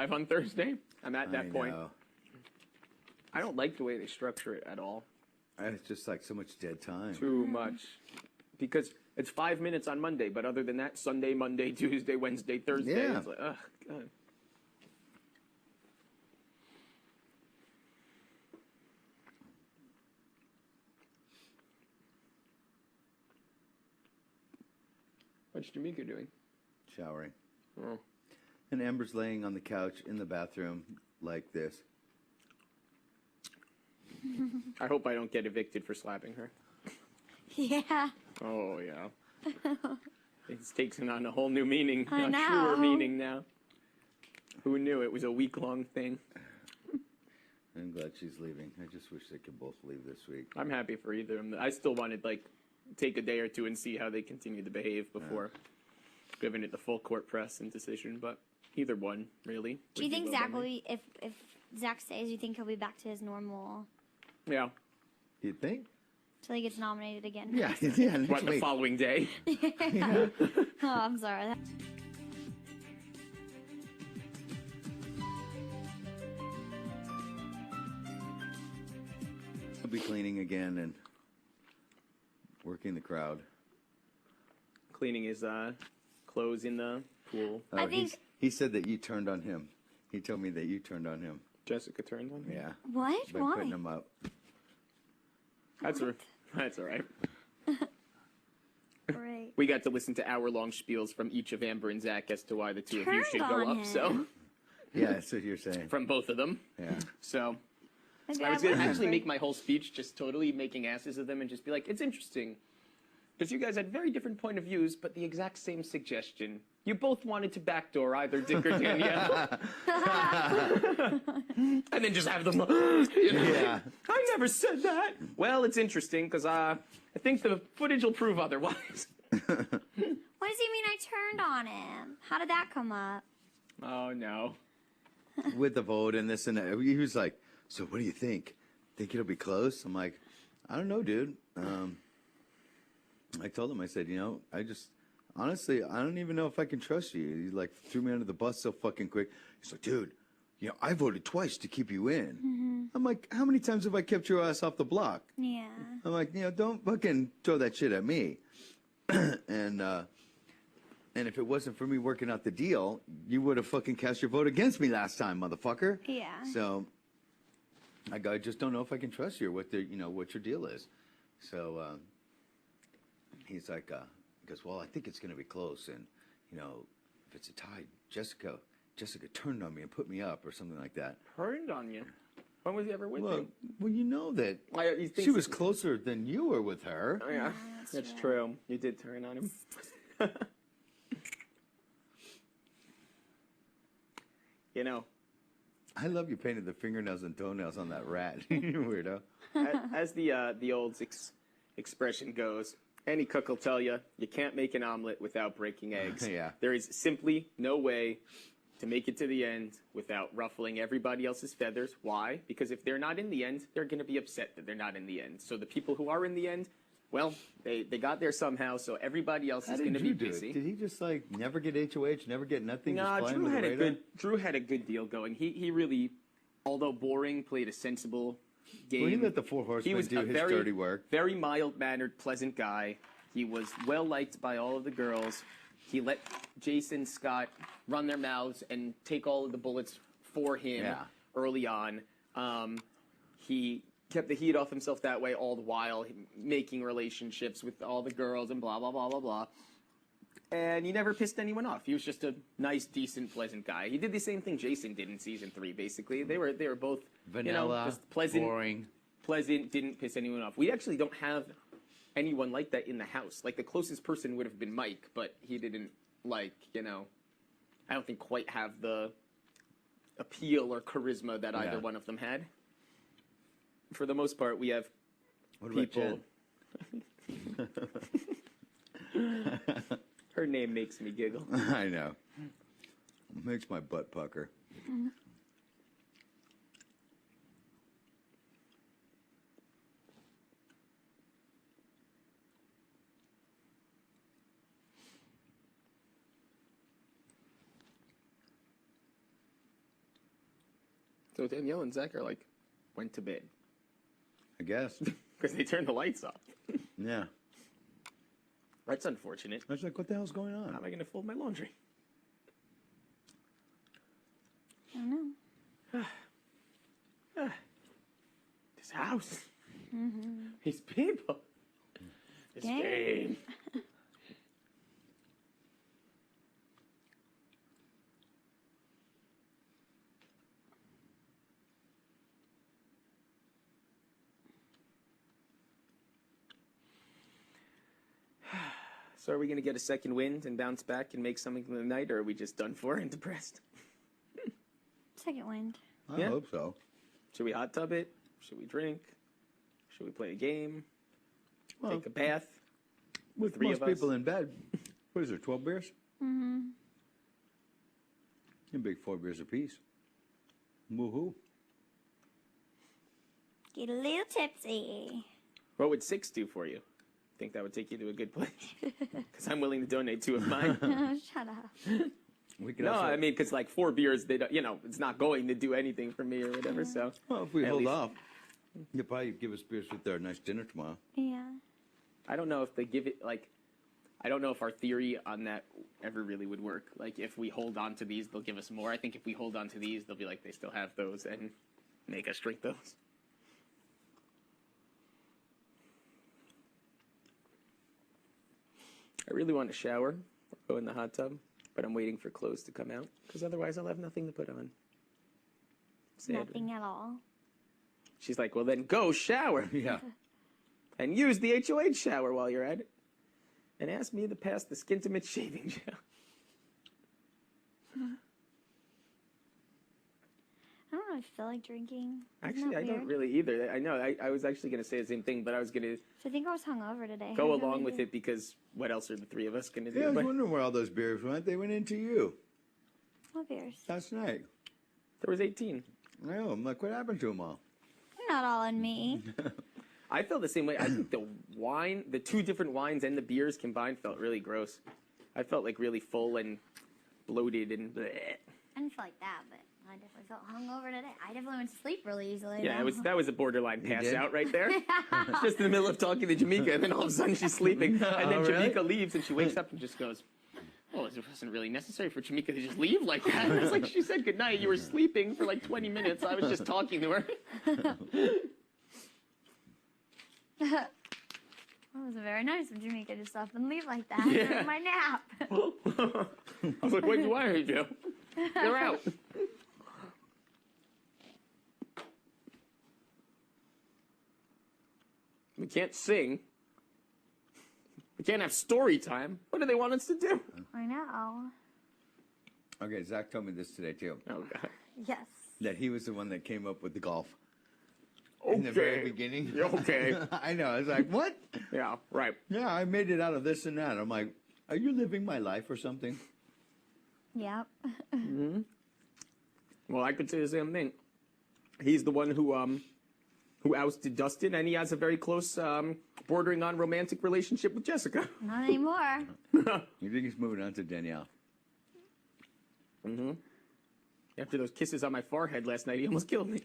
5 on Thursday. I'm at that point. Know. I don't like the way they structure it at all. It's just like so much dead time. Too much. Because it's 5 minutes on Monday, but other than that, Sunday, Monday, Tuesday, Wednesday, Thursday. Yeah. It's like, ugh, God. What's Jamaica doing? Showering. Oh. And Amber's laying on the couch in the bathroom like this. I hope I don't get evicted for slapping her. Yeah. Oh, yeah. It's taken on a whole new meaning. I know. Truer meaning now. Who knew it was a week-long thing? I'm glad she's leaving. I just wish they could both leave this week. I'm happy for either of them. I still wanted, like, take a day or two and see how they continue to behave before giving it the full court press and decision, but either one, really. Do you think Zach will be, if Zach stays, you think he'll be back to his normal? Yeah. You'd think? Till he gets nominated again? Yeah, yeah. Next What, the week. following day? Yeah. Oh, I'm sorry. I'll be cleaning again and working the crowd. Cleaning his clothes in the pool. I think- He said that you turned on him. He told me that you turned on him. Jessica turned on him. Yeah. What? By Why? putting him up. That's all right. Great. We got to listen to hour-long spiels from each of Amber and Zach as to why the two of you should Turned go on up. him. So, Yeah, that's what you're saying. from both of them. Yeah. So, Maybe I was going to will. actually make my whole speech just totally making asses of them and just be like, it's interesting. Because you guys had very different point of views, but the exact same suggestion. You both wanted to backdoor either Dick or Danielle. And then just have them, you know, Yeah. I never said that. Well, it's interesting because I think the footage will prove otherwise. What does he mean I turned on him? How did that come up? Oh, no. With the vote and this and that. He was like, so what do you think? Think it'll be close? I'm like, I don't know, dude. I told him, I said, honestly, I don't even know if I can trust you. He like threw me under the bus so fucking quick. He's like, dude, I voted twice to keep you in. Mm-hmm. I'm like, how many times have I kept your ass off the block? Yeah. I'm like, don't fucking throw that shit at me. And if it wasn't for me working out the deal, you would have fucking cast your vote against me last time, motherfucker. Yeah. So I just don't know if I can trust you or what your deal is. So he's like, he goes, well, I think it's going to be close. And, if it's a tie, Jessica turned on me and put me up or something like that. Turned on you? When was he ever with Well, you? well, you know that You think she was closer than you were with her. Oh, yeah, that's true. You did turn on him. I love you painted the fingernails and toenails on that rat. You weirdo. As the old expression goes, any cook will tell you, you can't make an omelet without breaking eggs. Yeah. There is simply no way to make it to the end without ruffling everybody else's feathers. Why? Because if they're not in the end, they're going to be upset that they're not in the end. So the people who are in the end, well, they got there somehow, so everybody else is going to be busy. Did he just never get HoH, never get nothing? No, just Drew had a good deal going. He really, although boring, played a sensible game. Well, he let the Four Horsemen do his dirty work. Very mild-mannered, pleasant guy. He was well-liked by all of the girls. He let Jason Scott run their mouths and take all of the bullets for him early on. He kept the heat off himself that way all the while, making relationships with all the girls and blah, blah, blah, blah, blah. And he never pissed anyone off. He was just a nice, decent, pleasant guy. He did the same thing Jason did in season 3, basically. They were both vanilla, just pleasant, boring. Pleasant, didn't piss anyone off. We actually don't have anyone like that in the house. Like, the closest person would have been Mike, but he didn't, I don't think quite have the appeal or charisma that either one of them had. For the most part, we have people. Her name makes me giggle. I know. Makes my butt pucker. So Danielle and Zach are like, went to bed. I guess. Because they turned the lights off. Yeah. That's unfortunate. I was like, what the hell's going on? How am I going to fold my laundry? I don't know. This house. These people. This game. So are we going to get a second wind and bounce back and make something of the night, or are we just done for and depressed? Second wind. I hope so. Should we hot tub it? Should we drink? Should we play a game? Well, Take a bath? with three most of us. people in bed, what is there, 12 beers? Mm-hmm. You big 4 beers apiece. Woohoo. Get a little tipsy. What would 6 do for you? Think that would take you to a good place? Because I'm willing to donate 2 of mine. Oh, shut up. We could No, also, I mean, because like 4 beers, they don't, it's not going to do anything for me or whatever. So well, if we at hold least- off, you'll probably give us beers with our nice dinner tomorrow. Yeah. I don't know if they give it like. I don't know if our theory on that ever really would work. Like, if we hold on to these, they'll give us more. I think if we hold on to these, they'll be like, they still have those and make us drink those. I really want to shower, go in the hot tub, but I'm waiting for clothes to come out because otherwise I'll have nothing to put on. Sad. Nothing at all. She's like, well, then go shower Yeah. and use the HoH shower while you're at it. And ask me to pass the Skintimate shaving gel. I don't really feel like drinking. Isn't Actually, that I don't weird? really either. I know. I was actually going to say the same thing, but I was going to So I think I was hungover today. go I have no along with idea. it because what else are the 3 of us going to do? Yeah, I was But wondering where all those beers went. They went into you What beers? last night. there was 18. I know. I'm like, what happened to them all? Not all in me. I felt the same way. I think the wine, the 2 different wines and the beers combined felt really gross. I felt like really full and bloated and bleh. I didn't feel like that, but I definitely felt hungover today. I definitely went to sleep really easily. Yeah, though. that was a borderline pass did? out right there. Just in the middle of talking to Jamaica, and then all of a sudden she's sleeping, and then Oh, really? Jamaica leaves, and she wakes up and just goes, "Oh, it wasn't really necessary for Jamaica to just leave like that." It's like she said goodnight. You were sleeping for like 20 minutes. I was just talking to her. That was very nice of Jamaica to stop and leave like that Yeah. during my nap. I was like, "What do I need to do? You're out." We can't sing. We can't have story time. What do they want us to do? I know. Okay, Zach told me this today, too. Oh, God. Yes. That he was the one that came up with the golf. In the very beginning. Okay. I know. I was like, what? Yeah, right. Yeah, I made it out of this and that. I'm like, are you living my life or something? Yep. Well, I could say the same thing. He's the one who ousted Dustin, and he has a very close, bordering on romantic relationship with Jessica. Not anymore. You think he's moving on to Danielle? After those kisses on my forehead last night, he almost killed me.